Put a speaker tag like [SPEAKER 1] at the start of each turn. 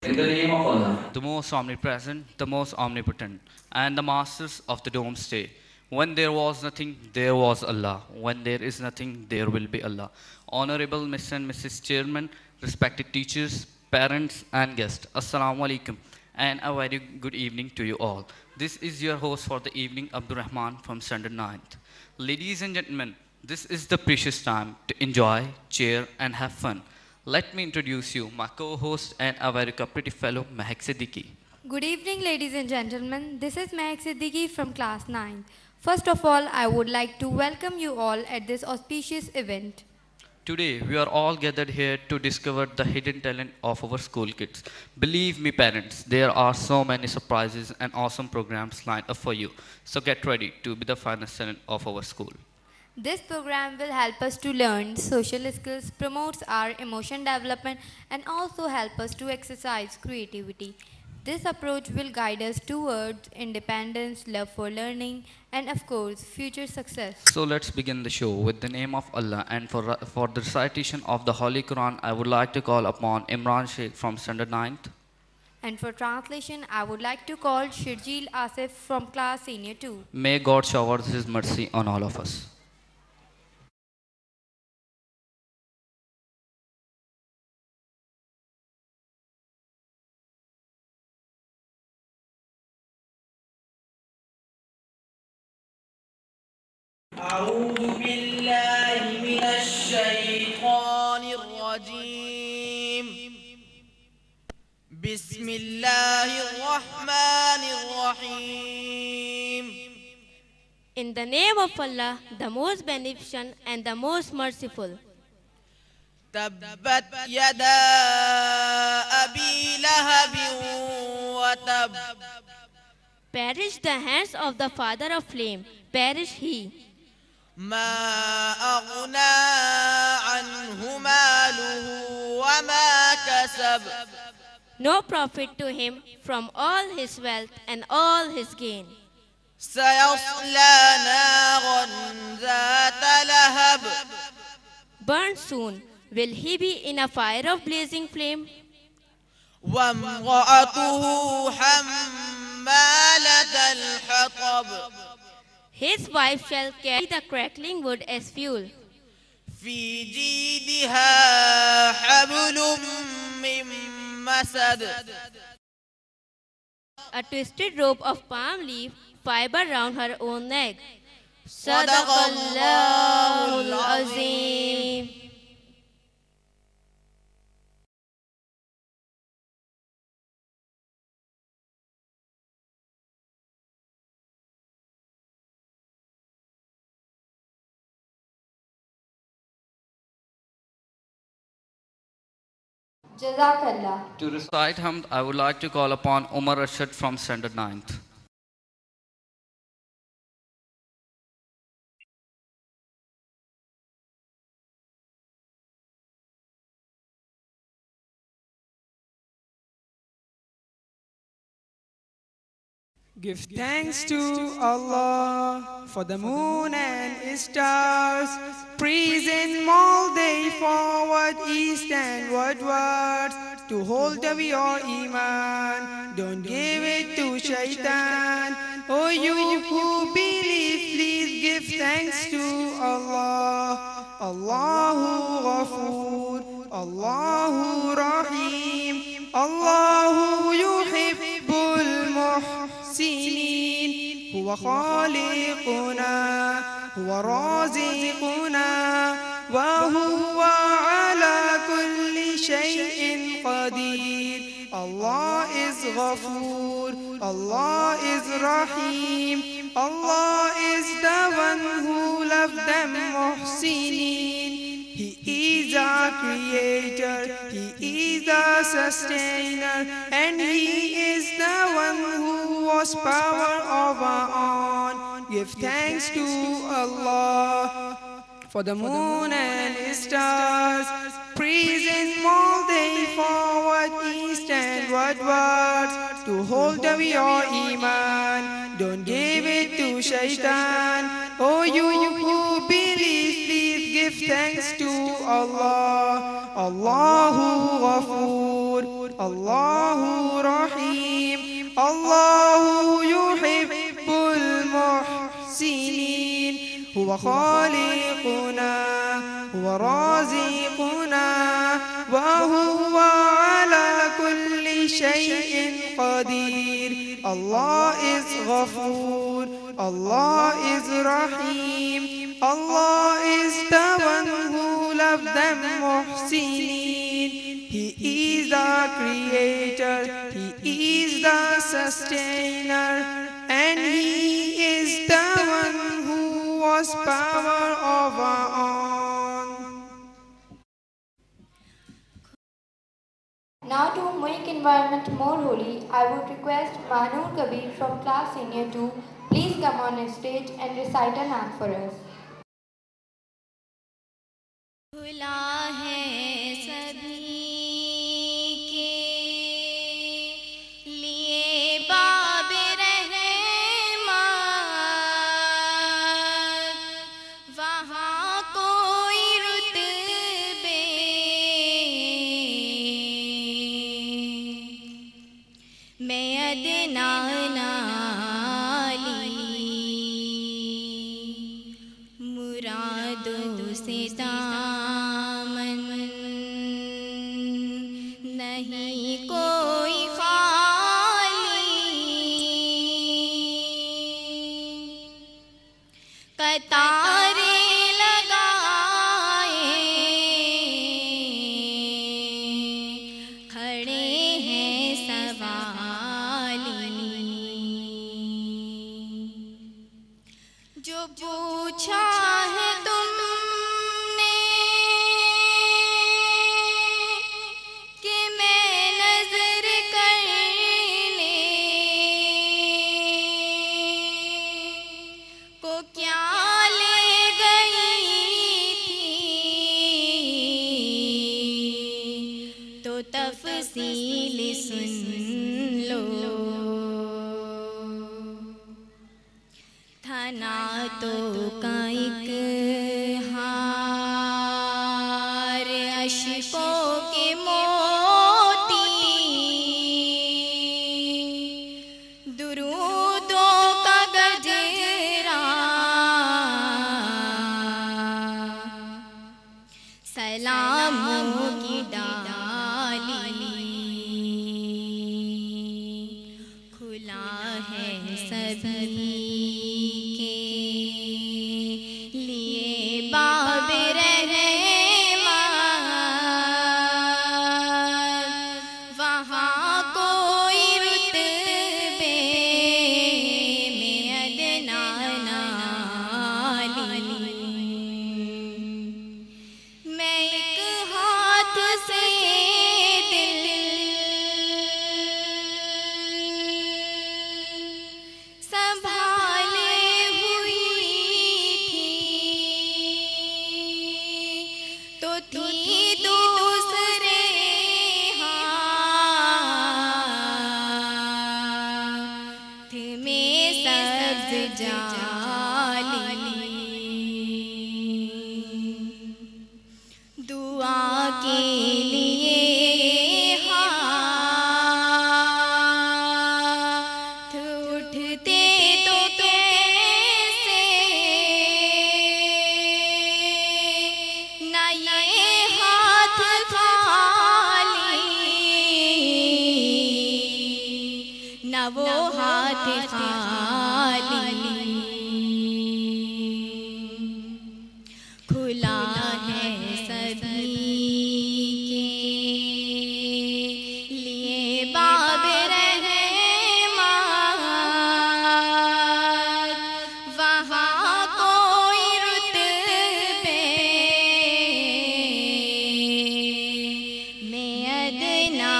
[SPEAKER 1] In the name of Allah.
[SPEAKER 2] the most omnipresent, the most omnipotent, and the masters of the doomsday. When there was nothing, there was Allah. When there is nothing, there will be Allah. Honorable Mr. and Mrs. Chairman, respected teachers, parents, and guests, Assalamu alaikum, and a very good evening to you all. This is your host for the evening, Abdul Rahman from Standard Ninth. Ladies and gentlemen, this is the precious time to enjoy, cheer, and have fun. Let me introduce you, my co-host and a very cooperative fellow, Mahek Siddiqui.
[SPEAKER 3] Good evening, ladies and gentlemen. This is Mahek Siddiqui from class 9. First of all, I would like to welcome you all at this auspicious event.
[SPEAKER 2] Today, we are all gathered here to discover the hidden talent of our school kids. Believe me, parents, there are so many surprises and awesome programs lined up for you. So get ready to be the finest talent of our school.
[SPEAKER 3] This program will help us to learn social skills, promotes our emotion development, and also help us to exercise creativity. This approach will guide us towards independence, love for learning, and of course, future success.
[SPEAKER 2] So let's begin the show with the name of Allah, and for the recitation of the Holy Quran, I would like to call upon Imran Sheikh from Standard Ninth.
[SPEAKER 3] And for translation, I would like to call Shirjil Asif from class senior 2.
[SPEAKER 2] May God shower His mercy on all of us.
[SPEAKER 4] أعوذ بالله من الشيطان الرجيم بسم الله الرحمن الرحيم
[SPEAKER 5] In the name of Allah, the most beneficent and the most merciful.
[SPEAKER 4] تبت يدا أبي لهب وتب
[SPEAKER 5] Perish the hands of the father of flame, perish he.
[SPEAKER 4] ما أغنى عنه ماله وما كسب
[SPEAKER 5] No profit to him from all his wealth and all his gain.
[SPEAKER 4] سيصلى نارا ذات لهب
[SPEAKER 5] Burn soon, will he be in a fire of blazing flame?
[SPEAKER 4] وامرأته حمالة الحطب
[SPEAKER 5] His wife shall carry the crackling wood as fuel.
[SPEAKER 4] في جيدها حبل من مسد
[SPEAKER 5] A twisted rope of palm leaf, fiber round her own neck.
[SPEAKER 4] صدق الله
[SPEAKER 5] Sadaqallahul Azim.
[SPEAKER 3] Jazakallah.
[SPEAKER 2] To recite Hamd, I would like to call upon Umar Rashid from Standard Ninth.
[SPEAKER 6] Give thanks to Allah for the moon and stars. Praise Him all day forward, east and westwards. To hold up your iman, don't give it to shaitan. Oh, you who believe, please give thanks to Allah. Allahu Ghafoor, Allahu Rahim, Allahu yuhibbul muhsinin. هو خالقنا هو رازقنا وهو على كل شيء قدير. Allah is Ghafoor, Allah is Rahim, Allah is the one who loved them muhsinin. He is our creator, He is the sustainer, and He is the one who was power over on. Give thanks to Allah for the moon and stars. Praise Him all day forward, east and westwards. To hold up your iman, don't give it to shaitan. Oh, you who believe, please give thanks to Allah. Allahu Ghafoor, Allahu Rahim. Allahu yuhibbul muhsinin. Huwa khaliquna, huwa raziquna, wa huwa ala kulli shay'in qadir. Allah is Ghafoor, Allah is Rahim, Allah is the one who loves them muhsinin. He is the creator, He is the sustainer, and He is the one who was power over all.
[SPEAKER 3] Now to make environment more holy, I would request Manur Kabir from class senior 2, please come on stage and recite a naam for us.
[SPEAKER 5] खुला है सभी के लिए बाब रहमत, वहाँ कोई रुतबे मैं अदना नाली, मुरादों से दामन नहीं कोई खाली, कतारे लगाए खड़े हैं सवाली, जो पूछा है तुमने कि मैं नजर करने को क्या ले गई थी, तो तफसील सुन लो। थाना तो का एक हार अशकों के मोती, दुरूदों का गजरा सलामों की डाली, खुला है सभी के लिए बाब रहमत, वहाँ कोई रुतबे में अदना नाली, मैं एक हाथ से दिल संभाले हुई थी, तो थी दूसरे हाथ में सब्ज जाली, दुआ के लिए हाथ उठते तो कैसे, ना ये हाथ खाली, ना वो हाथ खाली, खुला है सभी के लिए बाब रहमत, वहाँ कोई रुतबे में अदना